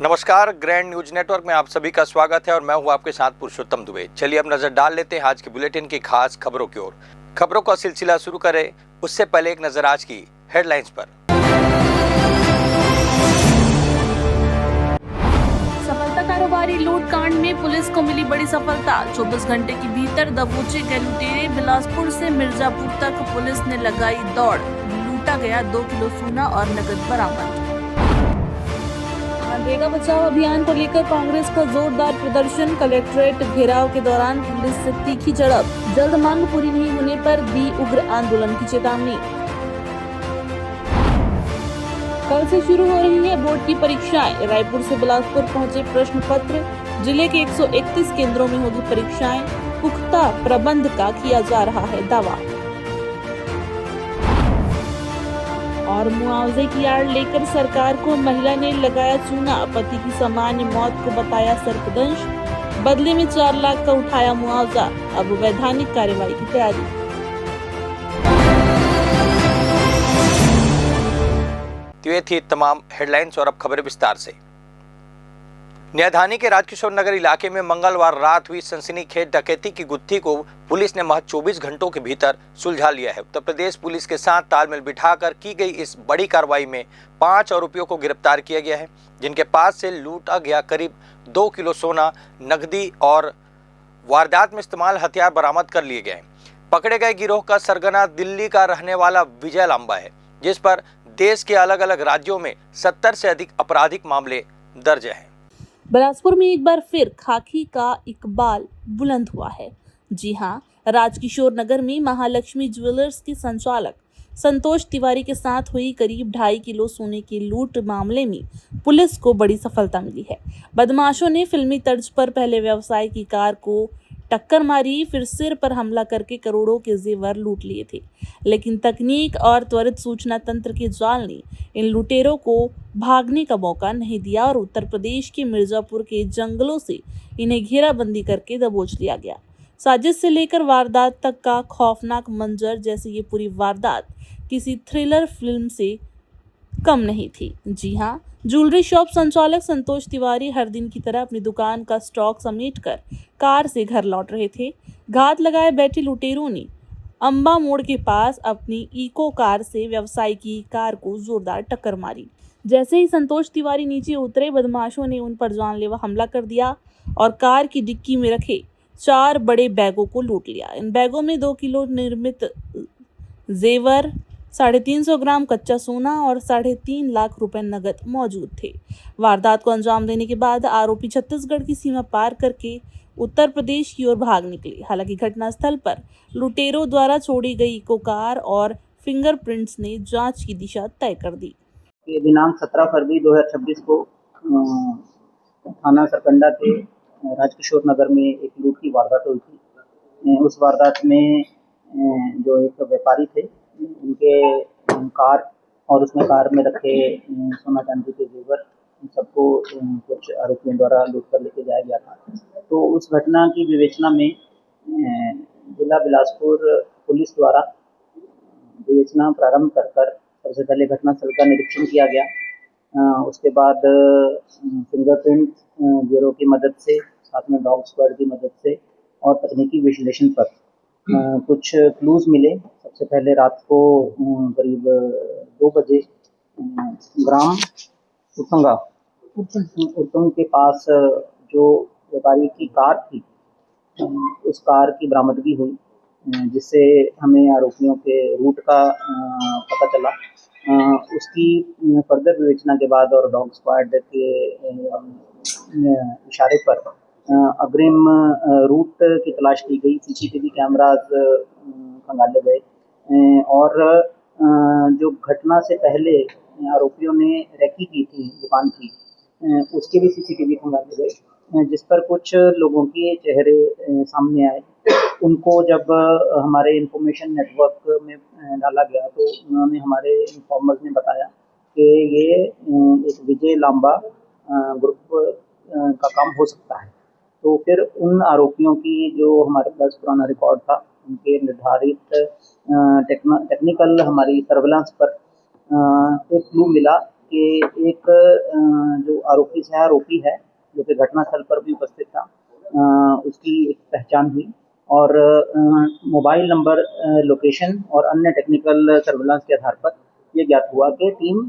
नमस्कार, grand news network में आप सभी का स्वागत है और मैं हूं आपके साथ पुरुषोत्तम दुबे। चलिए अब नजर डाल लेते हैं आज के बुलेटिन की खास खबरों की ओर। खबरों का सिलसिला शुरू करें उससे पहले एक नजर आज की हेडलाइंस पर। सफलता कारोबारी लूट कांड में पुलिस को मिली बड़ी सफलता। 24 घंटे के भीतर दबोचे गए लुटेरे। बिलासपुर से मिर्जापुर तक पुलिस ने लगाई दौड़। लूटा गया 2 किलो सोना और नकद बरामद। मनरेगा बचाओ अभियान को लेकर कांग्रेस का जोरदार प्रदर्शन। कलेक्ट्रेट घेराव के दौरान पुलिस से तीखी झड़प। जल्द मांग पूरी नहीं होने पर दी उग्र आंदोलन की चेतावनी। कल से शुरू हो रही है बोर्ड की परीक्षाएं। रायपुर से बिलासपुर पहुंचे प्रश्न पत्र। जिले के 131 केंद्रों में होगी परीक्षाएं। पुख्ता प्रबंध का किया जा रहा है दावा। और मुआवजे की आड़ लेकर सरकार को महिला ने लगाया चूना। पति की सामान्य मौत को बताया सर्पदंश। बदले में 4 लाख का उठाया मुआवजा। अब वैधानिक कार्रवाई की तैयारी। तो ये थी तमाम हेडलाइंस और अब खबरें विस्तार से। न्यायधानी के राजकिशोर नगर इलाके में मंगलवार रात हुई सनसनीखेज डकैती की गुत्थी को पुलिस ने महज 24 घंटों के भीतर सुलझा लिया है। उत्तर प्रदेश पुलिस के साथ तालमेल बिठाकर की गई इस बड़ी कार्रवाई में 5 आरोपियों को गिरफ्तार किया गया है, जिनके पास से लूटा गया करीब 2 किलो सोना, नकदी और वारदात में इस्तेमाल हथियार बरामद कर लिए गए हैं। पकड़े गए गिरोह का सरगना दिल्ली का रहने वाला विजय लांबा है, जिस पर देश के अलग अलग राज्यों में 70 से अधिक आपराधिक मामले दर्ज हैं। बिलासपुर में एक बार फिर खाकी का इकबाल बुलंद हुआ है। जी हां, राजकिशोर नगर में महालक्ष्मी ज्वेलर्स के संचालक संतोष तिवारी के साथ हुई करीब 2.5 किलो सोने की लूट मामले में पुलिस को बड़ी सफलता मिली है। बदमाशों ने फिल्मी तर्ज पर पहले व्यवसाय की कार को टक्कर मारी, फिर सिर पर हमला करके करोड़ों के जेवर लूट लिए थे। लेकिन तकनीक और त्वरित सूचना तंत्र के जाल ने इन लुटेरों को भागने का मौका नहीं दिया और उत्तर प्रदेश के मिर्जापुर के जंगलों से इन्हें घेराबंदी करके दबोच लिया गया। साजिश से लेकर वारदात तक का खौफनाक मंजर जैसे ये पूरी वारदात किसी थ्रिलर फिल्म से कम नहीं थी। जी हाँ, ज्वेलरी शॉप संचालक संतोष तिवारी हर दिन की तरह अपनी दुकान का स्टॉक समेटकर कार से घर लौट रहे थे। घात लगाए बैठे लुटेरों ने अंबा मोड़ के पास अपनी इको कार से व्यवसाय की कार को जोरदार टक्कर मारी। जैसे ही संतोष तिवारी नीचे उतरे, बदमाशों ने उन पर जानलेवा हमला कर दिया और कार की डिक्की में रखे 4 बड़े बैगों को लूट लिया। इन बैगों में 2 किलो निर्मित जेवर, 350 ग्राम कच्चा सोना और 3.5 लाख रुपए नगद मौजूद थे। वारदात को अंजाम देने के बाद आरोपी छत्तीसगढ़ की सीमा पार करके उत्तर प्रदेश की ओर भाग निकले। हालांकि घटनास्थल पर लुटेरों द्वारा छोड़ी गई इको कार और फिंगरप्रिंट्स ने जांच की दिशा तय कर दी। दिनांक 17 फरवरी 2026 को थाना सरकंडा के राजकिशोर नगर में एक लूट की वारदात हुई थी। उस वारदात में जो एक व्यापारी थे, उनके कार और उसमें कार में रखे सोना चांदी के जेवर सबको कुछ आरोपियों द्वारा लूट कर लेके जाया गया था। तो उस घटना की विवेचना में जिला बिलासपुर पुलिस द्वारा विवेचना प्रारंभ कर सबसे पहले घटनास्थल का निरीक्षण किया गया। उसके बाद फिंगरप्रिंट ब्यूरो की मदद से, साथ में डॉग स्क्वाड की मदद से और तकनीकी विश्लेषण पर कुछ क्लूज मिले। सबसे पहले रात को करीब 2 बजे ग्राम उतंग के पास जो व्यापारी की कार थी, उस कार की बरामदगी हुई, जिससे हमें आरोपियों के रूट का पता चला। उसकी फर्दर विवेचना के बाद और डॉग स्क्वाड के इशारे पर अग्रिम रूट की तलाश की गई। सीसीटीवी कैमराज खंगाले गए और जो घटना से पहले आरोपियों ने रैकी की थी दुकान की, उसके भी सीसीटीवी खंगाले गए, जिस पर कुछ लोगों के चेहरे सामने आए। उनको जब हमारे इंफॉर्मेशन नेटवर्क में डाला गया तो उन्होंने, हमारे इन्फॉर्मर्स ने बताया कि ये एक विजय लांबा ग्रुप का काम हो सकता है। तो फिर उन आरोपियों की जो हमारे पास पुराना रिकॉर्ड था, उनके निर्धारित टेक्निकल हमारी सर्वेलेंस पर एक क्लू मिला कि एक जो आरोपी से आरोपी है जो कि घटनास्थल पर भी उपस्थित था, उसकी एक पहचान हुई और मोबाइल नंबर, लोकेशन और अन्य टेक्निकल सर्विलांस के आधार पर ये ज्ञात हुआ कि टीम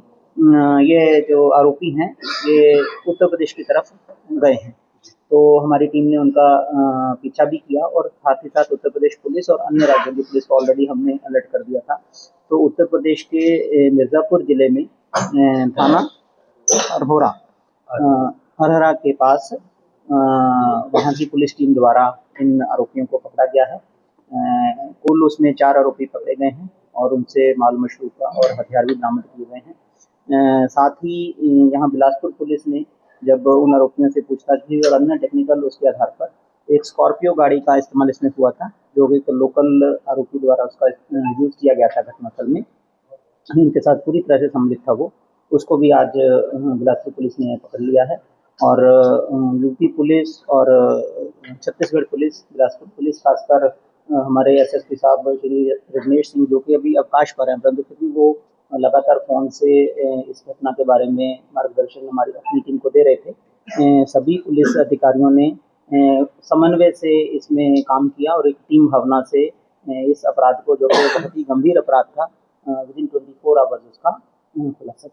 ये जो आरोपी हैं ये उत्तर प्रदेश की तरफ गए हैं। तो हमारी टीम ने उनका पीछा भी किया और साथ ही साथ उत्तर प्रदेश पुलिस और अन्य राज्यों की पुलिस को ऑलरेडी हमने अलर्ट कर दिया था। तो उत्तर प्रदेश के मिर्ज़ापुर जिले में थाना अरहरा के पास वहाँ की पुलिस टीम द्वारा इन आरोपियों को पकड़ा गया है। कुल उसमें 4 आरोपी पकड़े गए हैं और उनसे माल मशरूका और हथियार भी बरामद किए गए हैं। साथ ही यहाँ बिलासपुर पुलिस ने जब उन आरोपियों से पूछताछ की और अन्य टेक्निकल उसके आधार पर एक स्कॉर्पियो गाड़ी का इस्तेमाल इसमें हुआ था, जो कि एक लोकल आरोपी द्वारा उसका यूज किया गया था घटनास्थल में, इनके साथ पूरी तरह से सम्मिलित था वो, उसको भी आज बिलासपुर पुलिस ने पकड़ लिया है। और यूपी पुलिस और छत्तीसगढ़ पुलिस, बिलासपुर पुलिस, खासकर हमारे एसएसपी साहब श्री रजनेश सिंह, जो कि अभी अवकाश पर हैं, परंतु फिर भी वो लगातार फ़ोन से इस घटना के बारे में मार्गदर्शन हमारी अपनी टीम को दे रहे थे। सभी पुलिस अधिकारियों ने समन्वय से इसमें काम किया और एक टीम भावना से इस अपराध को, जो कि बहुत ही गंभीर अपराध था, विदिन 24 आवर्स उसका खुलासा।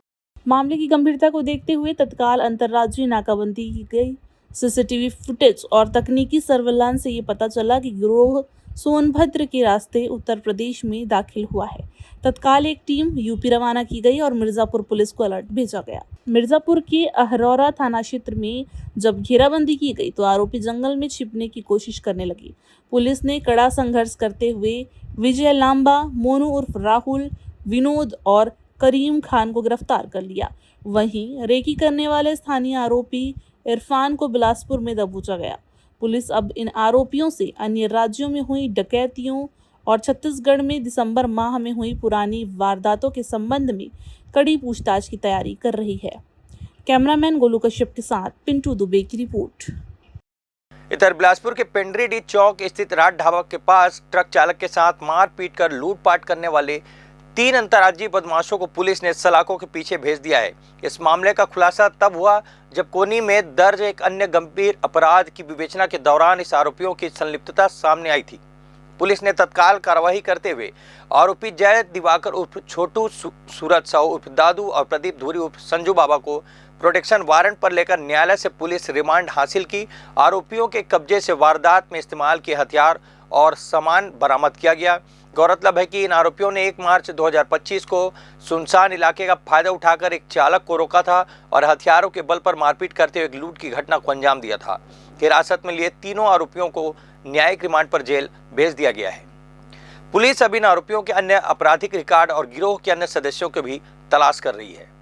मामले की गंभीरता को देखते हुए तत्काल अंतर्राज्यीय नाकाबंदी की गई। सीसीटीवी फुटेज और तकनीकी सर्विलांस से ये पता चला कि गिरोह सोनभद्र के रास्ते उत्तर प्रदेश में दाखिल हुआ है। तत्काल एक टीम यूपी रवाना की गई और मिर्जापुर पुलिस को अलर्ट भेजा गया। मिर्जापुर के अहरौरा थाना क्षेत्र में जब घेराबंदी की गई तो आरोपी जंगल में छिपने की कोशिश करने लगी। पुलिस ने कड़ा संघर्ष करते हुए विजय लांबा, मोनू उर्फ राहुल, विनोद और करीम खान को गिरफ्तार कर लिया। वहीं रेकी करने वाले स्थानीय आरोपी इरफान को बिलासपुर में दबोचा गया। पुलिस अब इन आरोपियों से अन्य राज्यों में हुई डकैतियों और छत्तीसगढ़ में दिसंबर माह में हुई पुरानी वारदातों के संबंध में कड़ी पूछताछ की तैयारी कर रही है। कैमरामैन गोलू कश्यप के साथ पिंटू दुबे की रिपोर्ट। इधर बिलासपुर के पेंड्रीडी चौक स्थित राज ढाबा के पास ट्रक चालक के साथ मारपीट कर लूटपाट करने वाले 3 अंतर्राज्यीय बदमाशों को पुलिस ने सलाखों के पीछे भेज दिया है। इस मामले का खुलासा तब हुआ जब कोनी में दर्ज एक अन्य गंभीर अपराध की विवेचना के दौरान इस आरोपियों की संलिप्तता सामने आई थी। पुलिस ने तत्काल कार्रवाई करते हुए आरोपी जय दिवाकर उर्फ छोटू, सूरज साहू उर्फ दादू और प्रदीप धूरी उर्फ संजू बाबा को प्रोटेक्शन वारंट पर लेकर न्यायालय से पुलिस रिमांड हासिल की। आरोपियों के कब्जे से वारदात में इस्तेमाल किए हथियार और सामान बरामद किया गया। गौरतलब है कि इन आरोपियों ने 1 मार्च 2025 को सुनसान इलाके का फायदा उठाकर एक चालक को रोका था और हथियारों के बल पर मारपीट करते हुए एक लूट की घटना को अंजाम दिया था। हिरासत में लिए तीनों आरोपियों को न्यायिक रिमांड पर जेल भेज दिया गया है। पुलिस अब इन आरोपियों के अन्य आपराधिक रिकॉर्ड और गिरोह के अन्य सदस्यों की भी तलाश कर रही है।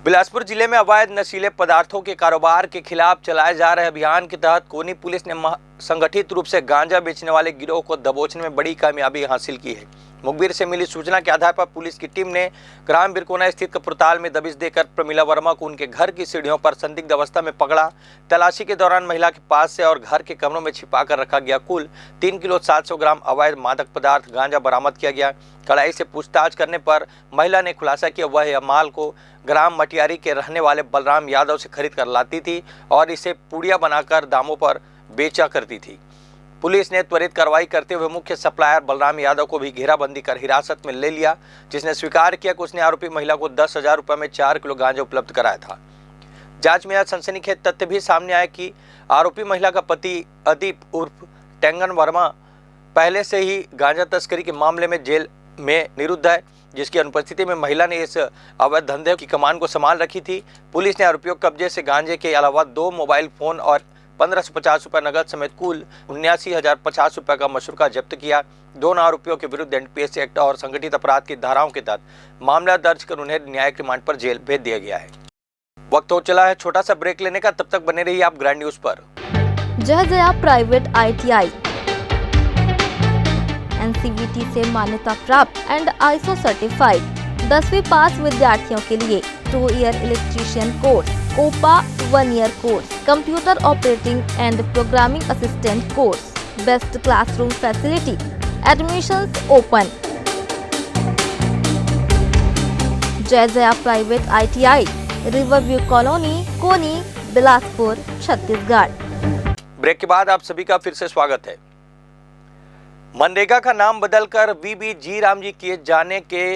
बिलासपुर जिले में अवैध नशीले पदार्थों के कारोबार के खिलाफ चलाए जा रहे अभियान के तहत कोनी पुलिस ने संगठित रूप से गांजा बेचने वाले गिरोह को दबोचने में बड़ी कामयाबी हासिल की है। मुखबिर से मिली सूचना के आधार पर पुलिस की टीम ने ग्राम बिरकोना स्थित कपुरताल में दबिश देकर प्रमिला वर्मा को उनके घर की सीढ़ियों पर संदिग्ध अवस्था में पकड़ा। तलाशी के दौरान महिला के पास से और घर के कमरों में छिपाकर रखा गया कुल 3 किलो 700 ग्राम अवैध मादक पदार्थ गांजा बरामद किया गया। कड़ाई से पूछताछ करने पर महिला ने खुलासा किया वह यह माल को ग्राम मटियारी के रहने वाले बलराम यादव से खरीद कर लाती थी और इसे पुड़िया बनाकर दामों पर बेचा करती थी। पुलिस ने त्वरित कार्रवाई करते हुए मुख्य सप्लायर बलराम यादव को भी घेराबंदी कर हिरासत में ले लिया, जिसने स्वीकार किया कि उसने आरोपी महिला को 10,000 रुपये में 4 किलो गांजा उपलब्ध कराया था। जांच में यह सनसनीखेज तथ्य भी सामने आया कि आरोपी महिला का पति अदीप उर्फ टेंगन वर्मा पहले से ही गांजा तस्करी के मामले में जेल में निरुद्ध है, जिसकी अनुपस्थिति में महिला ने इस अवैध धंधे की कमान को संभाल रखी थी। पुलिस ने आरोपियों के कब्जे से गांजे के अलावा 2 मोबाइल फोन और 1550 रुपये नगद समेत कुल 79,050 रुपये का मशरूका जब्त किया। दोनों आरोपियों के विरुद्ध एनडीपीएस एक्ट और संगठित अपराध की धाराओं के तहत मामला दर्ज कर उन्हें न्यायिक रिमांड पर जेल भेज दिया गया है। वक्त हो चला है छोटा सा ब्रेक लेने का, तब तक बने रहिए आप ग्रैंड न्यूज पर। जय जया प्राइवेट ITI NCVT से मान्यता प्राप्त एंड ISO सर्टिफाइड 10वीं पास विद्यार्थियों के लिए 2 year electrician course, COPA 1 year course, computer operating and programming assistant course, best classroom facility, admissions open. Jai Jaya private ITI, river view colony, Koni, Bilaspur, Chhattisgarh. Break के बाद आप सभी का फिर से स्वागत है। मनरेगा का नाम बदलकर VBG राम जी किए जाने के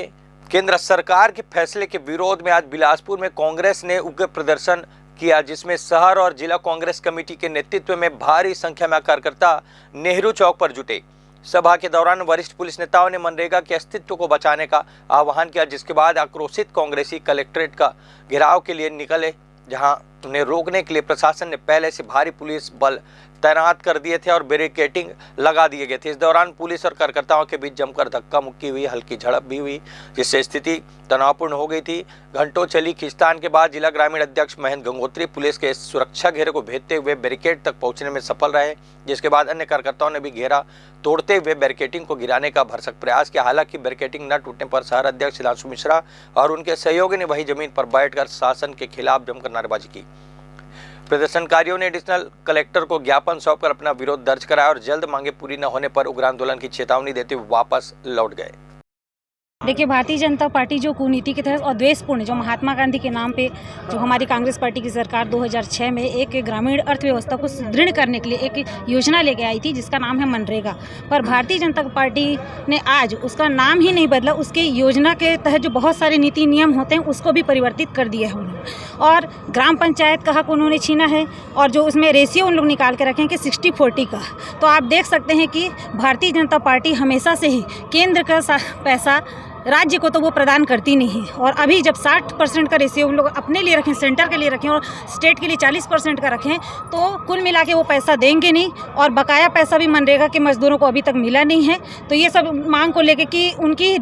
केंद्र सरकार के फैसले के विरोध में आज बिलासपुर में कांग्रेस ने उग्र प्रदर्शन किया, जिसमें शहर और जिला कांग्रेस कमेटी के नेतृत्व में भारी संख्या में कार्यकर्ता नेहरू चौक पर जुटे। सभा के दौरान वरिष्ठ पुलिस नेताओं ने मनरेगा के अस्तित्व को बचाने का आह्वान किया, जिसके बाद आक्रोशित कांग्रेसी कलेक्ट्रेट का घेराव के लिए निकले, जहां उन्हें रोकने के लिए प्रशासन ने पहले से भारी पुलिस बल तैनात कर दिए थे और बैरिकेडिंग लगा दिए गए थे। इस दौरान पुलिस और कार्यकर्ताओं के बीच जमकर धक्का मुक्की हुई, हल्की झड़प भी हुई, जिससे स्थिति तनावपूर्ण हो गई थी। घंटों चली खींचतान के बाद जिला ग्रामीण अध्यक्ष महेंद्र गंगोत्री पुलिस के सुरक्षा घेरे को भेदते हुए बैरिकेड तक पहुंचने में सफल रहे, जिसके बाद अन्य कार्यकर्ताओं ने भी घेरा तोड़ते हुए बैरिकेडिंग को गिराने का भरसक प्रयास किया। हालांकि बैरिकेडिंग न टूटने पर शहर अध्यक्ष सुधांशु मिश्रा और उनके सहयोगी ने वही जमीन पर बैठकर शासन के खिलाफ जमकर नारेबाजी की। प्रदर्शनकारियों ने एडिशनल कलेक्टर को ज्ञापन सौंपकर अपना विरोध दर्ज कराया और जल्द मांगे पूरी न होने पर उग्र आंदोलन की चेतावनी देते हुए वापस लौट गए। देखिए, भारतीय जनता पार्टी जो कुनीति के तहत और द्वेषपूर्ण जो महात्मा गांधी के नाम पे जो हमारी कांग्रेस पार्टी की सरकार 2006 में एक ग्रामीण अर्थव्यवस्था को सुदृढ़ करने के लिए एक योजना लेके आई थी, जिसका नाम है मनरेगा। पर भारतीय जनता पार्टी ने आज उसका नाम ही नहीं बदला, उसके योजना के तहत जो बहुत सारे नीति नियम होते हैं उसको भी परिवर्तित कर दिया है उन्होंने, और ग्राम पंचायत का हक उन्होंने छीना है, और जो उसमें रेशियो उन लोग निकाल के रखें कि 60-40 का। तो आप देख सकते हैं कि भारतीय जनता पार्टी हमेशा से ही केंद्र का पैसा राज्य को तो वो प्रदान करती नहीं है, और अभी जब 60% का रेशियो उन लोग अपने लिए रखें, सेंटर के लिए रखें और स्टेट के लिए 40% का रखें, तो कुल मिला के वो पैसा देंगे नहीं, और बकाया पैसा भी मनरेगा के मज़दूरों को अभी तक मिला नहीं है। तो ये सब मांग को लेकर कि उनकी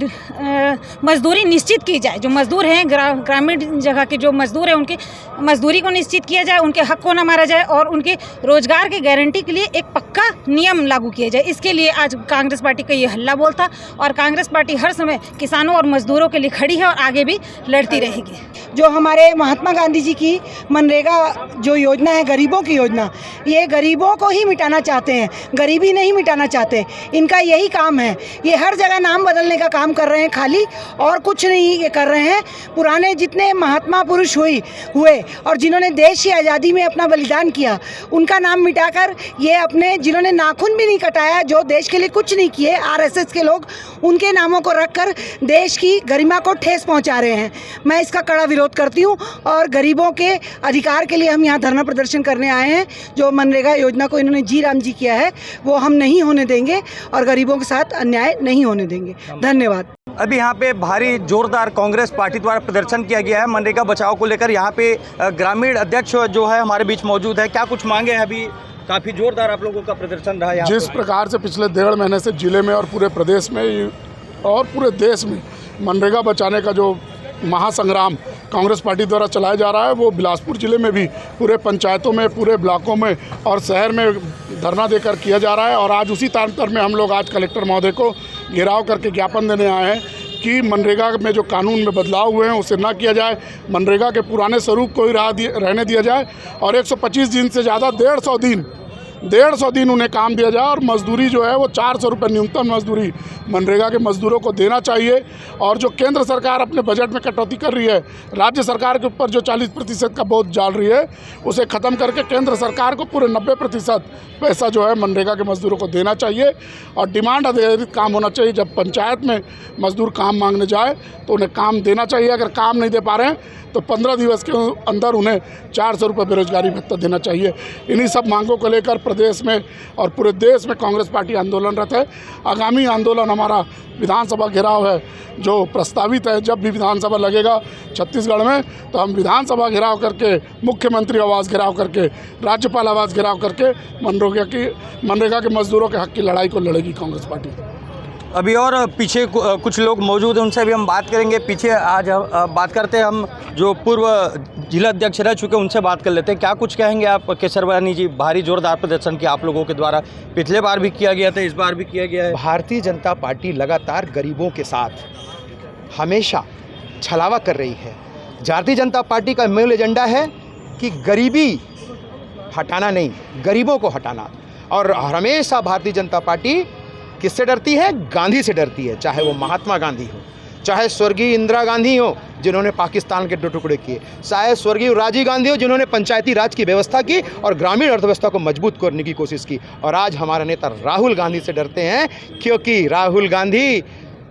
मजदूरी निश्चित की जाए। जो मज़दूर हैं ग्रामीण जगह के जो मज़दूर हैं उनकी मजदूरी को निश्चित किया जाए, उनके हक को न मारा जाए, और उनके रोजगार की गारंटी के लिए एक पक्का नियम लागू किया जाए। इसके लिए आज कांग्रेस पार्टी का ये हल्ला बोल था, और कांग्रेस पार्टी हर समय किसानों और मजदूरों के लिए खड़ी है और आगे भी लड़ती रहेगी। जो हमारे महात्मा गांधी जी की मनरेगा जो योजना है, गरीबों की योजना, ये गरीबों को ही मिटाना चाहते हैं, गरीबी नहीं मिटाना चाहते। इनका यही काम है, ये हर जगह नाम बदलने का काम कर रहे हैं खाली, और कुछ नहीं ये कर रहे हैं। पुराने जितने महात्मा पुरुष हुए और जिन्होंने देश की आज़ादी में अपना बलिदान किया, उनका नाम मिटाकर ये अपने जिन्होंने नाखून भी नहीं कटाया, जो देश के लिए कुछ नहीं किए, RSS के लोग, उनके नामों को रखकर देश की गरिमा को ठेस पहुंचा रहे हैं। मैं इसका कड़ा विरोध करती हूं, और गरीबों के अधिकार के लिए हम यहां धरना प्रदर्शन करने आए हैं। जो मनरेगा योजना को इन्होंने जी राम जी किया है, वो हम नहीं होने देंगे और गरीबों के साथ अन्याय नहीं होने देंगे। धन्यवाद। अभी यहाँ पे भारी जोरदार कांग्रेस पार्टी द्वारा प्रदर्शन किया गया है मनरेगा बचाओ को लेकर। यहाँ पे ग्रामीण अध्यक्ष जो है हमारे बीच मौजूद है, क्या कुछ मांगे हैं? अभी काफ़ी जोरदार आप लोगों का प्रदर्शन रहा है। जिस प्रकार से पिछले 1.5 महीने से जिले में और पूरे प्रदेश में और पूरे देश में मनरेगा बचाने का जो महासंग्राम कांग्रेस पार्टी द्वारा चलाया जा रहा है, वो बिलासपुर ज़िले में भी पूरे पंचायतों में, पूरे ब्लॉकों में और शहर में धरना देकर किया जा रहा है। और आज उसी तांतर में हम लोग आज कलेक्टर महोदय को घेराव करके ज्ञापन देने आए हैं कि मनरेगा में जो कानून में बदलाव हुए हैं उसे ना किया जाए, मनरेगा के पुराने स्वरूप को ही रहने दिया जाए, और 125 दिन से ज़्यादा 150 दिन उन्हें काम दिया जाए, और मजदूरी जो है वो 400 रुपये न्यूनतम मजदूरी मनरेगा के मजदूरों को देना चाहिए। और जो केंद्र सरकार अपने बजट में कटौती कर रही है, राज्य सरकार के ऊपर जो 40% का बोझ डाल रही है, उसे ख़त्म करके केंद्र सरकार को पूरे 90% पैसा जो है मनरेगा के मजदूरों को देना चाहिए। और डिमांड आधारित काम होना चाहिए। जब पंचायत में मजदूर काम मांगने जाए तो उन्हें काम देना चाहिए। अगर काम नहीं दे पा रहे हैं तो 15 दिवस के अंदर उन्हें 400 रुपये बेरोजगारी भत्ता देना चाहिए। इन्हीं सब मांगों को लेकर प्रदेश में और पूरे देश में कांग्रेस पार्टी आंदोलनरत है। आगामी आंदोलन हमारा विधानसभा घेराव है जो प्रस्तावित है। जब भी विधानसभा लगेगा छत्तीसगढ़ में, तो हम विधानसभा घेराव करके, मुख्यमंत्री आवास घेराव करके, राज्यपाल आवास घेराव करके मनरेगा के मजदूरों के हक की लड़ाई को लड़ेगी कांग्रेस पार्टी। अभी और पीछे कुछ लोग मौजूद हैं, उनसे भी हम बात करेंगे। पीछे आज बात करते हैं, हम जो पूर्व जिला अध्यक्ष रह चुके हैं उनसे बात कर लेते हैं। क्या कुछ कहेंगे आप? केसरवानी जी, भारी जोरदार प्रदर्शन किया आप लोगों के द्वारा, पिछले बार भी किया गया था, इस बार भी किया गया है। भारतीय जनता पार्टी लगातार गरीबों के साथ हमेशा छलावा कर रही है। भारतीय जनता पार्टी का मूल एजेंडा है कि गरीबी हटाना नहीं, गरीबों को हटाना। और हमेशा भारतीय जनता पार्टी किससे डरती है? गांधी से डरती है। चाहे वो महात्मा गांधी हो, चाहे स्वर्गीय इंदिरा गांधी हो, जिन्होंने पाकिस्तान के 2 टुकड़े किए, चाहे स्वर्गीय राजीव गांधी हो जिन्होंने पंचायती राज की व्यवस्था की और ग्रामीण अर्थव्यवस्था को मजबूत करने की कोशिश की। और आज हमारा नेता राहुल गांधी से डरते हैं, क्योंकि राहुल गांधी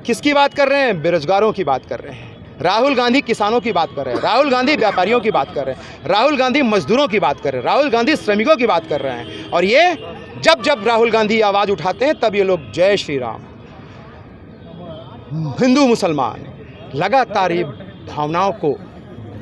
किसकी बात कर रहे हैं? बेरोजगारों की बात कर रहे हैं। राहुल गांधी किसानों की बात कर रहे हैं, राहुल गांधी व्यापारियों की बात कर रहे हैं, राहुल गांधी मजदूरों की बात कर रहे हैं, राहुल गांधी श्रमिकों की बात कर रहे हैं। और ये जब जब राहुल गांधी आवाज़ उठाते हैं तब ये लोग जय श्री राम, हिंदू मुसलमान, लगातार ये भावनाओं को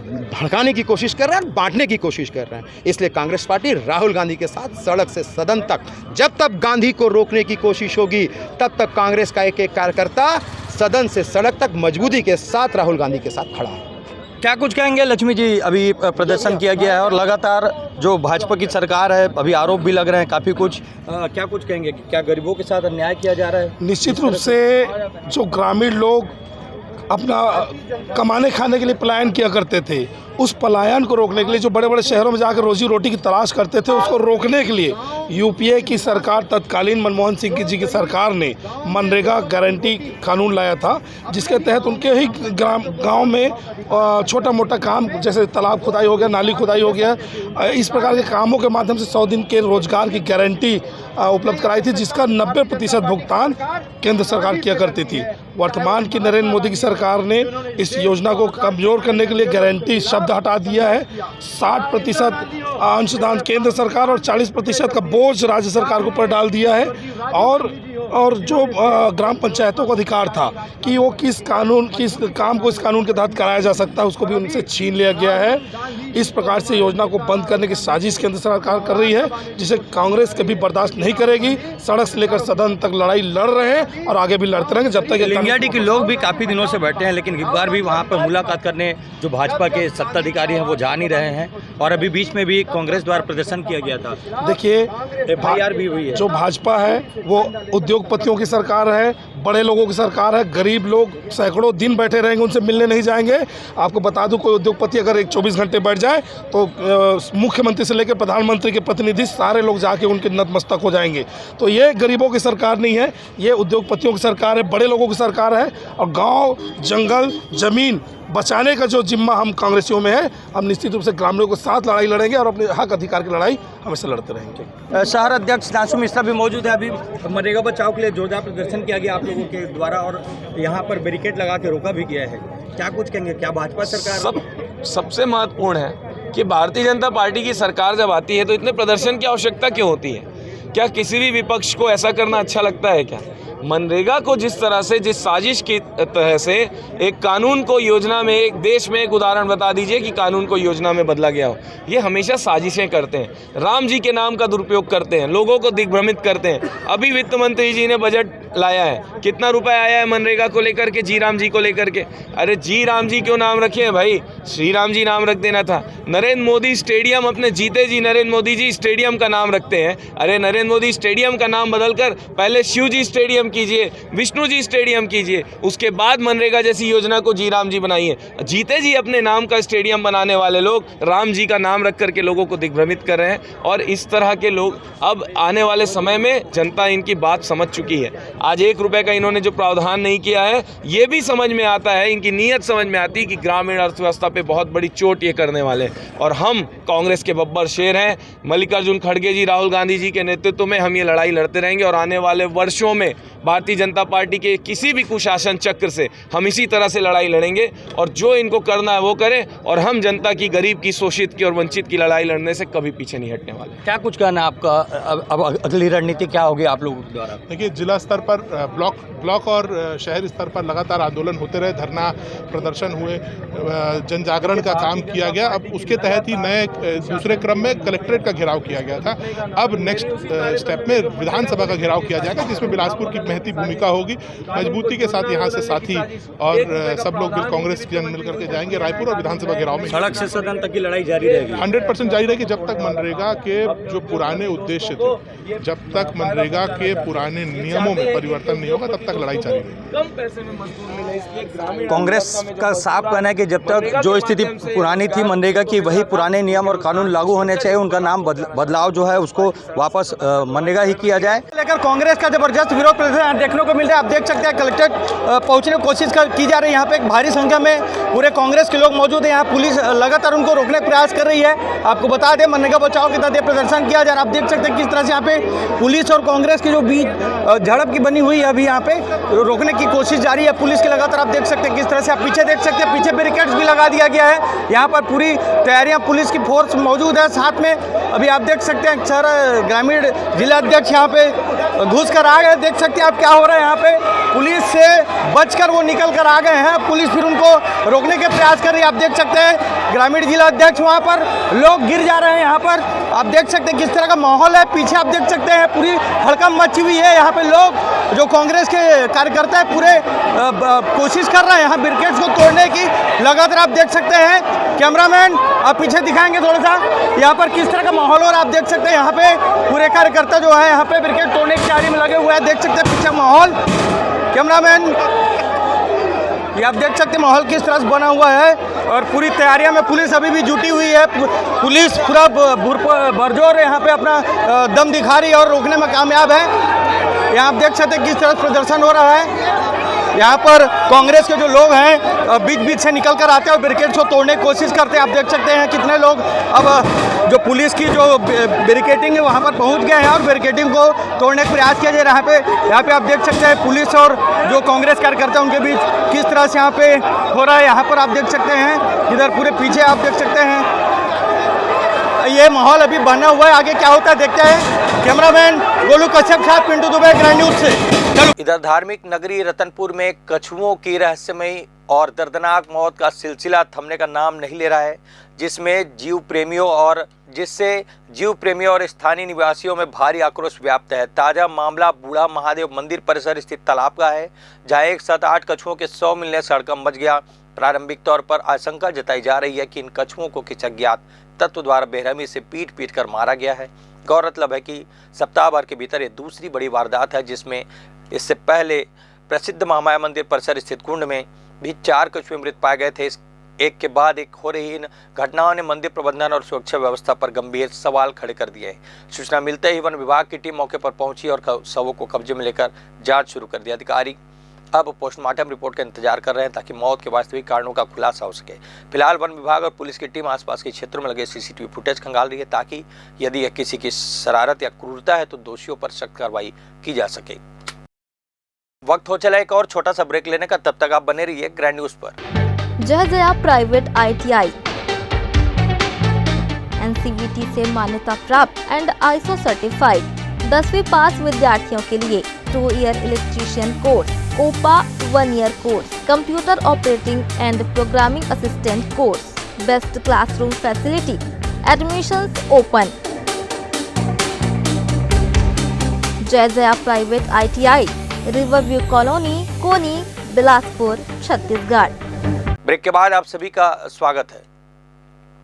भड़काने की कोशिश कर रहे हैं, बांटने की कोशिश कर रहे हैं। इसलिए कांग्रेस पार्टी राहुल गांधी के साथ सड़क से सदन तक, जब तक गांधी को रोकने की कोशिश होगी तब तक कांग्रेस का एक एक कार्यकर्ता सदन से सड़क तक मजबूती के साथ राहुल गांधी के साथ खड़ा है। क्या कुछ कहेंगे लक्ष्मी जी? अभी प्रदर्शन किया गया है और लगातार जो भाजपा की सरकार है, अभी आरोप भी लग रहे हैं काफ़ी कुछ, क्या कुछ कहेंगे? क्या गरीबों के साथ अन्याय किया जा रहा है? निश्चित रूप से जो ग्रामीण लोग अपना कमाने खाने के लिए पलायन किया करते थे, उस पलायन को रोकने के लिए जो बड़े बड़े शहरों में जाकर रोजी रोटी की तलाश करते थे, उसको रोकने के लिए यूपीए की सरकार, तत्कालीन मनमोहन सिंह जी की सरकार ने मनरेगा गारंटी कानून लाया था, जिसके तहत उनके ही गांव में छोटा मोटा काम जैसे तालाब खुदाई हो गया, नाली खुदाई हो गया, इस प्रकार के कामों के माध्यम से 100 दिन के रोजगार की गारंटी उपलब्ध कराई थी, जिसका 90% भुगतान केंद्र सरकार किया करती थी। वर्तमान की नरेंद्र मोदी की सरकार ने इस योजना को कमज़ोर करने के लिए गारंटी शब्द हटा दिया है। 60% अंशदान केंद्र सरकार और 40% का बोझ राज्य सरकार के ऊपर डाल दिया है। और जो ग्राम पंचायतों का अधिकार था कि वो किस काम को इस कानून के तहत कराया जा सकता है, उसको भी उनसे छीन लिया गया है। इस प्रकार से योजना को बंद करने की साजिश केंद्र सरकार कर रही है, जिसे कांग्रेस कभी बर्दाश्त नहीं करेगी। सड़क से लेकर सदन तक लड़ाई लड़ रहे हैं और आगे भी लड़ते रहेंगे जब तक। लिंगायत के लोग भी काफ़ी दिनों से बैठे हैं, लेकिन एक बार भी वहाँ पर मुलाकात करने जो भाजपा के सत्ताधिकारी हैं वो जा नहीं रहे हैं। और अभी बीच में भी कांग्रेस द्वारा प्रदर्शन किया गया था। देखिए, FIR भी हुई है। जो भाजपा है वो उद्योगपतियों की सरकार है, बड़े लोगों की सरकार है। गरीब लोग सैकड़ों दिन बैठे रहेंगे, उनसे मिलने नहीं जाएंगे। आपको बता दूं, कोई उद्योगपति अगर 24 घंटे बैठ जाए तो मुख्यमंत्री से लेकर प्रधानमंत्री के प्रतिनिधि सारे लोग जाके उनके नतमस्तक हो जाएंगे। तो ये गरीबों की सरकार नहीं है, ये उद्योगपतियों की सरकार है, बड़े लोगों की सरकार है। और गाँव, जंगल, जमीन बचाने का जो जिम्मा हम कांग्रेसियों में है, हम निश्चित रूप से ग्रामीणों के साथ लड़ाई लड़ेंगे और अपने हक अधिकार की लड़ाई हमेशा लड़ते रहेंगे। शहर अध्यक्ष नासु मिश्रा भी मौजूद है। अभी मनरेगा बचाव के लिए जोरदार प्रदर्शन किया गया आप लोगों के द्वारा और यहाँ पर बैरिकेड लगा के रोका भी गया है। क्या कुछ कहेंगे? क्या भाजपा सरकार सबसे महत्वपूर्ण है कि भारतीय जनता पार्टी की सरकार जब आती है तो इतने प्रदर्शन की आवश्यकता क्यों होती है? क्या किसी भी विपक्ष को ऐसा करना अच्छा लगता है क्या? मनरेगा को जिस तरह से, जिस साजिश की तरह से एक कानून को योजना में, एक देश में एक उदाहरण बता दीजिए कि कानून को योजना में बदला गया हो। ये हमेशा साजिशें करते हैं, राम जी के नाम का दुरुपयोग करते हैं, लोगों को दिग्भ्रमित करते हैं। अभी वित्त मंत्री जी ने बजट लाया है, कितना रुपए आया है मनरेगा को लेकर के, जी राम जी को लेकर के? अरे जी राम जी क्यों नाम रखे हैं भाई? श्री राम जी नाम रख देना था। नरेंद्र मोदी स्टेडियम, अपने जीते जी नरेंद्र मोदी जी स्टेडियम का नाम रखते हैं। अरे नरेंद्र मोदी स्टेडियम का नाम बदलकर पहले शिव जी स्टेडियम कीजिए, विष्णु जी स्टेडियम कीजिए, उसके बाद मनरेगा जैसी योजना को जी राम जी बनाइए। जीते जी अपने नाम का स्टेडियम बनाने वाले लोग राम जी का नाम रख करके लोगों को दिग्भ्रमित कर रहे हैं। और इस तरह के लोग अब आने वाले समय में, जनता इनकी बात समझ चुकी है। आज 1 रुपये का इन्होंने जो प्रावधान नहीं किया है, ये भी समझ में आता है, इनकी नीयत समझ में आती है कि ग्रामीण अर्थव्यवस्था पे बहुत बड़ी चोट ये करने वाले हैं। और हम कांग्रेस के बब्बर शेर हैं, मल्लिकार्जुन खड़गे जी, राहुल गांधी जी के नेतृत्व में हम ये लड़ाई लड़ते रहेंगे। और आने वाले वर्षों में भारतीय जनता पार्टी के किसी भी कुशासन चक्र से हम इसी तरह से लड़ाई लड़ेंगे। और जो इनको करना है वो करें, और हम जनता की, गरीब की, शोषित की और वंचित की लड़ाई लड़ने से कभी पीछे नहीं हटने वाले। क्या कुछ कहना है आपका? अब अगली रणनीति क्या होगी आप लोगों के द्वारा? देखिए, जिला स्तर पर ब्लॉक और शहर स्तर पर लगातार आंदोलन होते रहे, धरना प्रदर्शन हुए, जन जागरण का काम किया गया। अब उसके तहत ही दूसरे क्रम में कलेक्ट्रेट का घेराव किया गया था। अब नेक्स्ट स्टेप में विधानसभा का घेराव किया जाएगा, जिसमें बिलासपुर की महती भूमिका होगी। मजबूती के साथ यहाँ से साथी और सब लोग कांग्रेस के जन मिलकर के जाएंगे रायपुर और विधानसभा घेराव में। सड़क से सदन तक की लड़ाई जारी रहेगी, 100% जारी रहेगी। जब तक मनरेगा के जो पुराने उद्देश्य थे, जब तक मनरेगा के पुराने नियमों में परिवर्तन नहीं होगा, तब तक लड़ाई जारी रहेगी। कांग्रेस का साफ कहना है कि जब तक जो स्थिति पुरानी थी मनरेगा की, वही पुराने नियम और कानून लागू होने चाहिए। उनका नाम बदलाव जो है उसको वापस मनरेगा ही किया जाए। लेकर कांग्रेस का जबरदस्त विरोध प्रदर्शन प्रदर्शन यहाँ देखने को मिल रहा है। आप देख सकते हैं कलेक्ट्रेट पहुँचने की कोशिश की जा रही है। यहाँ पे एक भारी संख्या में पूरे कांग्रेस के लोग मौजूद हैं। यहाँ पुलिस लगातार उनको रोकने का प्रयास कर रही है। आपको बता दें मनरेगा बचाओ के तहत ये प्रदर्शन किया जा रहा है। आप देख सकते हैं किस तरह से यहाँ पे पुलिस और कांग्रेस के जो बीच झड़प की बनी हुई है, अभी यहाँ पे रोकने की कोशिश जारी है पुलिस की लगातार। आप देख सकते हैं किस तरह से, आप पीछे देख सकते हैं, पीछे बैरिकेड्स भी लगा दिया गया है। यहाँ पर पूरी तैयारियां, पुलिस की फोर्स मौजूद है साथ में। अभी आप देख सकते हैं सर ग्रामीण जिला अध्यक्ष यहाँ पे घुस कर आ गए। देख सकते हैं आप क्या हो रहा है यहाँ पे, पुलिस से बचकर वो निकल कर आ गए हैं। पुलिस फिर उनको रोकने के प्रयास कर रही है। आप देख सकते हैं ग्रामीण जिला अध्यक्ष, वहाँ पर लोग गिर जा रहे हैं। यहाँ पर आप देख सकते हैं किस तरह का माहौल है। पीछे आप देख सकते हैं पूरी हड़कंप मची हुई है। यहाँ पे लोग जो कांग्रेस के कार्यकर्ता है पूरे कोशिश कर रहे हैं यहाँ बैरिकेड्स को तोड़ने की लगातार। आप देख सकते हैं कैमरामैन आप पीछे दिखाएंगे थोड़ा सा यहाँ पर किस तरह का माहौल हो रहा है। आप देख सकते हैं यहाँ पे पूरे कार्यकर्ता जो है यहाँ पे बैरिकेड तोड़ने की तैयारी में लगे हुए हैं। देख सकते हैं पीछे माहौल, कैमरामैन ये आप देख सकते हैं माहौल किस तरह से बना हुआ है। और पूरी तैयारियां में पुलिस अभी भी जुटी हुई है। पुलिस पूरा बरजोर यहाँ पे अपना दम दिखा रही है और रोकने में कामयाब है। यहाँ आप देख सकते हैं किस तरह से प्रदर्शन हो रहा है। यहाँ पर कांग्रेस के जो लोग हैं बीच बीच से निकल कर आते हैं और बैरिकेड्स को तोड़ने की कोशिश करते हैं। आप देख सकते हैं कितने लोग अब जो पुलिस की जो बैरिकेडिंग है वहाँ पर पहुँच गए हैं और बैरिकेडिंग को तोड़ने का प्रयास किया जा रहा है। यहाँ पे आप देख सकते हैं पुलिस और जो कांग्रेस कार्यकर्ता उनके बीच किस तरह से यहाँ पे हो रहा है। यहाँ पर आप देख सकते हैं इधर पूरे पीछे आप देख सकते हैं ये माहौल अभी बना हुआ है। आगे क्या होता है देखते हैं। कैमरामैन गोलू कश्यप के साथ पिंटू दुबे, ग्रैंड न्यूज से। इधर धार्मिक नगरी रतनपुर में कछुओं की रहस्यमयी और दर्दनाक मौत का सिलसिला थमने का नाम नहीं ले रहा है, जिससे जीव प्रेमियों और स्थानीय निवासियों में भारी आक्रोश व्याप्त है। ताजा मामला बूढ़ा महादेव मंदिर परिसर स्थित तालाब का है, जहां एक साथ 8 कछुओं के 100 मिलने से हड़कंप मच गया। प्रारंभिक तौर पर आशंका जताई जा रही है कि इन कछुओं को किसी अज्ञात तत्व द्वारा बेरहमी से पीट कर मारा गया है। गौरतलब है कि सप्ताह भर के भीतर ये दूसरी बड़ी वारदात है, जिसमें इससे पहले प्रसिद्ध महामाया मंदिर परिसर स्थित कुंड में भी 4 कछुए मृत पाए गए थे। इस एक के बाद एक हो रही इन घटनाओं ने मंदिर प्रबंधन और सुरक्षा व्यवस्था पर गंभीर सवाल खड़े कर दिए हैं। सूचना मिलते ही वन विभाग की टीम मौके पर पहुंची और शवों को कब्जे में लेकर जांच शुरू कर दी। अधिकारी अब पोस्टमार्टम रिपोर्ट का इंतजार कर रहे हैं ताकि मौत के वास्तविक कारणों का खुलासा हो सके। फिलहाल वन विभाग और पुलिस की टीम आसपास के क्षेत्रों में लगे सीसीटीवी फुटेज खंगाल रही है, ताकि यदि यह किसी की शरारत या क्रूरता है तो दोषियों पर सख्त कार्रवाई की जा सके। वक्त हो चला एक और छोटा सा ब्रेक लेने का, तब तक आप बने रहिए ग्रैंड न्यूज पर। जया प्राइवेट ITI NCVT से मान्यता प्राप्त एंड ISO सर्टिफाइड 10वीं पास विद्यार्थियों के लिए 2 year electrician course, COPA 1 year course, computer operating and programming assistant course, best classroom facility, admissions open. Jaya private ITI, Riverview Colony, Koni, Bilaspur, Chhattisgarh. Break के बाद आप सभी का स्वागत है।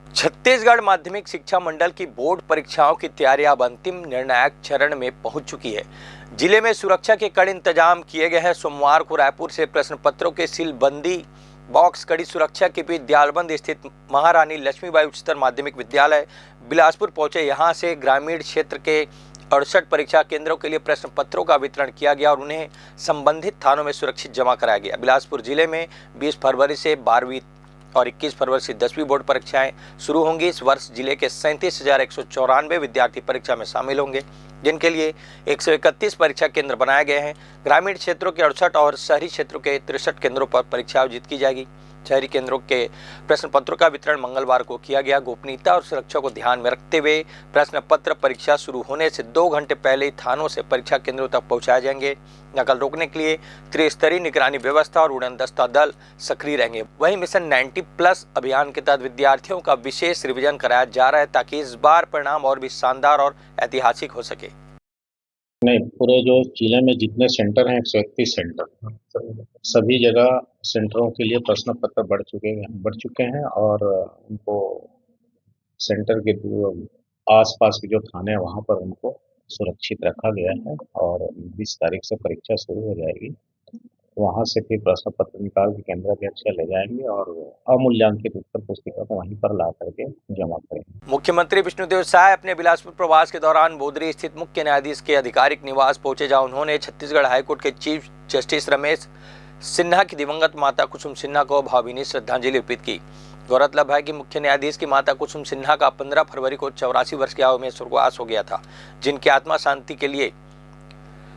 छत्तीसगढ़ माध्यमिक शिक्षा मंडल की बोर्ड परीक्षाओं की तैयारी अब अंतिम निर्णायक चरण में पहुंच चुकी है। जिले में सुरक्षा के कड़े इंतजाम किए गए हैं। सोमवार को रायपुर से प्रश्न पत्रों के सीलबंदी बॉक्स कड़ी सुरक्षा के बीच दयालबंद स्थित महारानी लक्ष्मीबाई उच्चतर माध्यमिक विद्यालय बिलासपुर पहुंचे। यहां से ग्रामीण क्षेत्र के 68 परीक्षा केंद्रों के लिए प्रश्न पत्रों का वितरण किया गया और उन्हें संबंधित थानों में सुरक्षित जमा कराया गया। बिलासपुर जिले में 20 फरवरी से 12वीं और 21 फरवरी से 10वीं बोर्ड परीक्षाएं शुरू होंगी। इस वर्ष जिले के 37,194 विद्यार्थी परीक्षा में शामिल होंगे, जिनके लिए 131 परीक्षा केंद्र बनाए गए हैं। ग्रामीण क्षेत्रों के 68 और शहरी क्षेत्रों के 63 केंद्रों पर परीक्षा आयोजित की जाएगी। शहरी केंद्रों के प्रश्न पत्रों का वितरण मंगलवार को किया गया। गोपनीयता और सुरक्षा को ध्यान में रखते हुए प्रश्न पत्र परीक्षा शुरू होने से 2 घंटे पहले ही थानों से परीक्षा केंद्रों तक पहुंचाए जाएंगे। नकल रोकने के लिए त्रिस्तरीय निगरानी व्यवस्था और उड़न दस्ता दल सक्रिय रहेंगे। वहीं मिशन 90+ अभियान के तहत विद्यार्थियों का विशेष रिवीजन कराया जा रहा है, ताकि इस बार परिणाम और भी शानदार और ऐतिहासिक हो सके। नहीं, पूरे जो जिले में जितने सेंटर हैं 131 सेंटर, सभी जगह सेंटरों के लिए प्रश्न पत्र बढ़ चुके हैं और उनको सेंटर के आसपास के जो थाने हैं वहाँ पर उनको सुरक्षित रखा गया है और 20 तारीख से परीक्षा शुरू हो जाएगी। वहाँ से फिर प्रश्न पत्र निकाल के केंद्र अध्यक्ष ले जाएंगे और अमूल्यांकित उत्तर पुस्तिका को वहीं पर ला करके जमा करेंगे। मुख्यमंत्री विष्णुदेव साय अपने बिलासपुर प्रवास के दौरान बोदरी स्थित मुख्य न्यायाधीश के आधिकारिक निवास पहुंचे, जहां उन्होंने छत्तीसगढ़ हाईकोर्ट के चीफ जस्टिस रमेश सिन्हा की दिवंगत माता कुसुम सिन्हा को भावभीनी श्रद्धांजलि अर्पित की। गौरतलब है कि मुख्य न्यायाधीश की माता कुसुम सिन्हा का 15 फरवरी को 84 वर्ष की आयु में स्वर्गवास हो गया था, जिनकी आत्मा शांति के लिए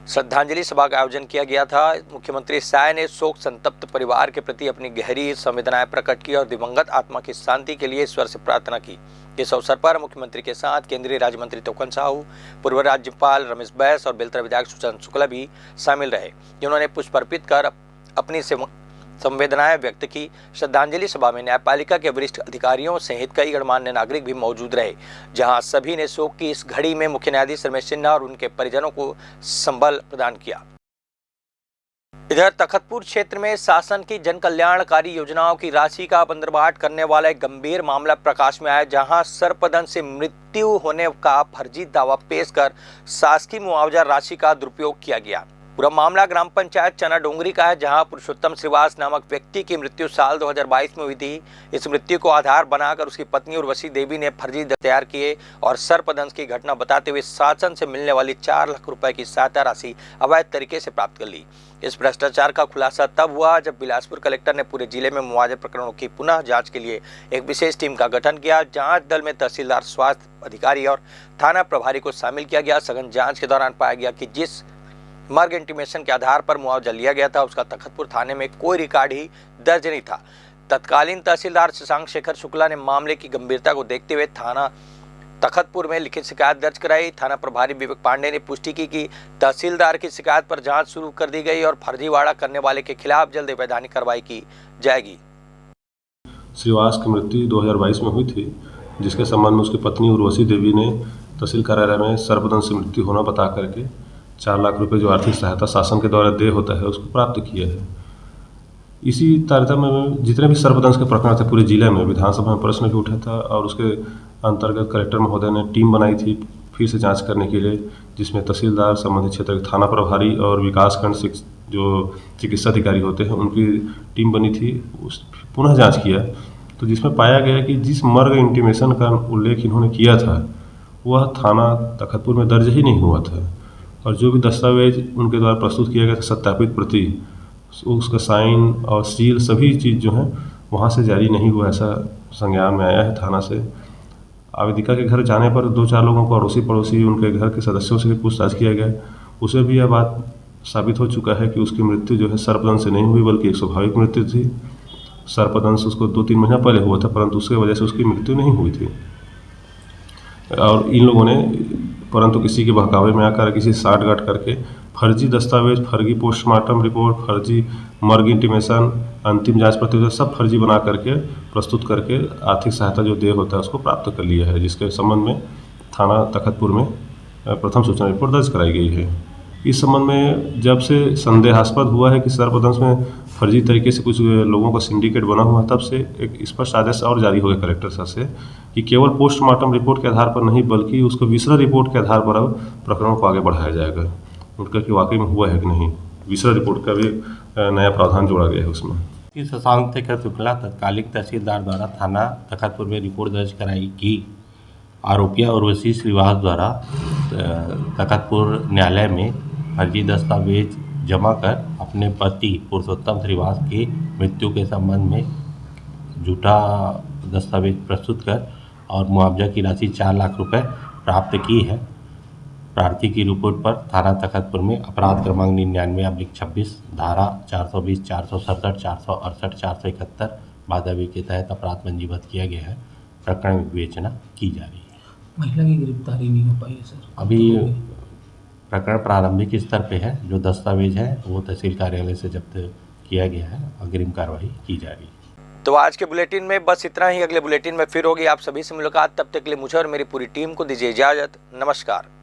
श्रद्धांजलि सभा का आयोजन किया गया था। मुख्यमंत्री साय ने शोक संतप्त परिवार के प्रति अपनी गहरी संवेदनाएं प्रकट की और दिवंगत आत्मा की शांति के लिए ईश्वर से प्रार्थना की। इस अवसर पर मुख्यमंत्री के साथ केंद्रीय राज्य मंत्री तोकन साहू, पूर्व राज्यपाल रमेश बैस और बेलतरा विधायक सुशांत शुक्ला भी शामिल रहे, जिन्होंने पुष्प अर्पित कर अपनी संवेदनाएं व्यक्त की। श्रद्धांजलि सभा में न्यायपालिका के वरिष्ठ अधिकारियों सहित कई गणमान्य नागरिक भी मौजूद रहे, जहां सभी ने शोक की इस घड़ी में मुख्य न्यायाधीश रमेश सिन्हा और उनके परिजनों को संबल प्रदान किया। इधर तखतपुर क्षेत्र में शासन की जन कल्याणकारी योजनाओं की राशि का बंदरबाट करने वाला एक गंभीर मामला प्रकाश में आया, जहां सर्पदंश से मृत्यु होने का फर्जी दावा पेश कर शासकीय मुआवजा राशि का दुरुपयोग किया गया। पूरा मामला ग्राम पंचायत चना डोंगरी का है, जहां पुरुषोत्तम श्रीवास नामक व्यक्ति की मृत्यु साल 2022 में हुई थी। इस मृत्यु को आधार बनाकर उसकी पत्नी उर्वशी देवी ने फर्जी तैयार किए और सर्पदंश की घटना बताते हुए शासन से मिलने वाली 4 लाख रुपए की सहायता राशि अवैध तरीके से प्राप्त कर ली। इस भ्रष्टाचार का खुलासा तब हुआ जब बिलासपुर कलेक्टर ने पूरे जिले में मुआवजा प्रकरणों की पुनः जांच के लिए एक विशेष टीम का गठन किया। जांच दल में तहसीलदार, स्वास्थ्य अधिकारी और थाना प्रभारी को शामिल किया गया। सघन जांच के दौरान पाया गया कि जिस मर्ग इंटीमेशन के आधार पर मुआवजा लिया गया था, उसका तखतपुर थाने में कोई रिकॉर्ड ही दर्ज नहीं था। तत्कालीन तहसीलदार शशांक शेखर शुक्ला ने मामले की गंभीरता को देखते हुए थाना तखतपुर में लिखित शिकायत दर्ज कराई। थाना प्रभारी विवेक पांडे ने पुष्टि की कि तहसीलदार की शिकायत पर जांच शुरू कर दी गई और फर्जीवाड़ा करने वाले के खिलाफ जल्द वैधानिक कार्रवाई की जाएगी। श्रीवास की मृत्यु 2022 में हुई थी, जिसके संबंध में उसकी पत्नी उर्वशी देवी ने तहसील कार्यालय में सर्पदंश से मृत्यु होना बता करके 4 लाख रुपए जो आर्थिक सहायता शासन के द्वारा देय होता है उसको प्राप्त किया है। इसी तारतम्य में जितने भी सर्पदंश के प्रकरण थे पूरे जिले में विधानसभा में प्रश्न भी उठा था और उसके अंतर्गत कलेक्टर महोदय ने टीम बनाई थी फिर से जांच करने के लिए, जिसमें तहसीलदार, संबंधित क्षेत्र के थाना प्रभारी और विकासखंड जो चिकित्सा अधिकारी होते हैं उनकी टीम बनी थी। उस पुनः जाँच किया तो जिसमें पाया गया कि जिस मर्ग इंटीमेशन का उल्लेख इन्होंने किया था वह थाना तखतपुर में दर्ज ही नहीं हुआ था और जो भी दस्तावेज उनके द्वारा प्रस्तुत किया गया था सत्यापित प्रति, उसका साइन और सील सभी चीज़ जो है वहाँ से जारी नहीं हुआ, ऐसा संज्ञान में आया है थाना से। आवेदिका के घर जाने पर 2-4 लोगों को अड़ोसी पड़ोसी उनके घर के सदस्यों से भी पूछताछ किया गया, उसे भी यह बात साबित हो चुका है कि उसकी मृत्यु जो है सर्पदंश से नहीं हुई बल्कि एक स्वाभाविक मृत्यु थी। सर्पदंश उसको 2-3 महीना पहले हुआ था, परंतु उसकी वजह से उसकी मृत्यु नहीं हुई थी। और इन लोगों ने परंतु किसी के बहकावे में आकर किसी साठगांठ करके फर्जी दस्तावेज, फर्जी पोस्टमार्टम रिपोर्ट, फर्जी मर्ग इंटीमेशन, अंतिम जांच प्रतिवेदन सब फर्जी बना करके प्रस्तुत करके आर्थिक सहायता जो देय होता है उसको प्राप्त कर लिया है, जिसके संबंध में थाना तखतपुर में प्रथम सूचना रिपोर्ट दर्ज कराई गई है। इस संबंध में जब से संदेहास्पद हुआ है कि सर्पदंश में फर्जी तरीके से कुछ लोगों का सिंडिकेट बना हुआ, तब से एक स्पष्ट आदेश और जारी हो गया कलेक्टर साहब से कि केवल पोस्टमार्टम रिपोर्ट के आधार पर नहीं बल्कि उसको विसरा रिपोर्ट के आधार पर अब प्रकरणों को आगे बढ़ाया जाएगा, उनका कि वाकई में हुआ है कि नहीं। विसरा रिपोर्ट का भी नया प्रावधान जोड़ा गया है उसमें। शशांक शेखर शुक्ला तत्कालीन तहसीलदार द्वारा थाना तखतपुर में रिपोर्ट दर्ज कराई कि आरोपिया उर्वशी श्रीवास द्वारा तखतपुर न्यायालय में फर्जी दस्तावेज जमा कर अपने पति पुरुषोत्तम श्रीवास की मृत्यु के संबंध में झूठा दस्तावेज प्रस्तुत कर और मुआवजा की राशि 4 लाख रुपए प्राप्त की है। प्रार्थी की रिपोर्ट पर थाना तखतपुर में अपराध क्रमांक 99/26 धारा 420, 467, 468, 471 बादावी के तहत अपराध पंजीबद्ध किया गया है। प्रकरण विवेचना की जा रही है। महिला की गिरफ्तारी नहीं हो पाई है सर। अभी प्रकरण प्रारंभिक स्तर पे है। जो दस्तावेज है वो तहसील कार्यालय से जब्त किया गया है। अग्रिम कार्रवाई की जा रही है। तो आज के बुलेटिन में बस इतना ही। अगले बुलेटिन में फिर होगी आप सभी से मुलाकात। तब तक के लिए मुझे और मेरी पूरी टीम को दीजिए इजाजत। नमस्कार।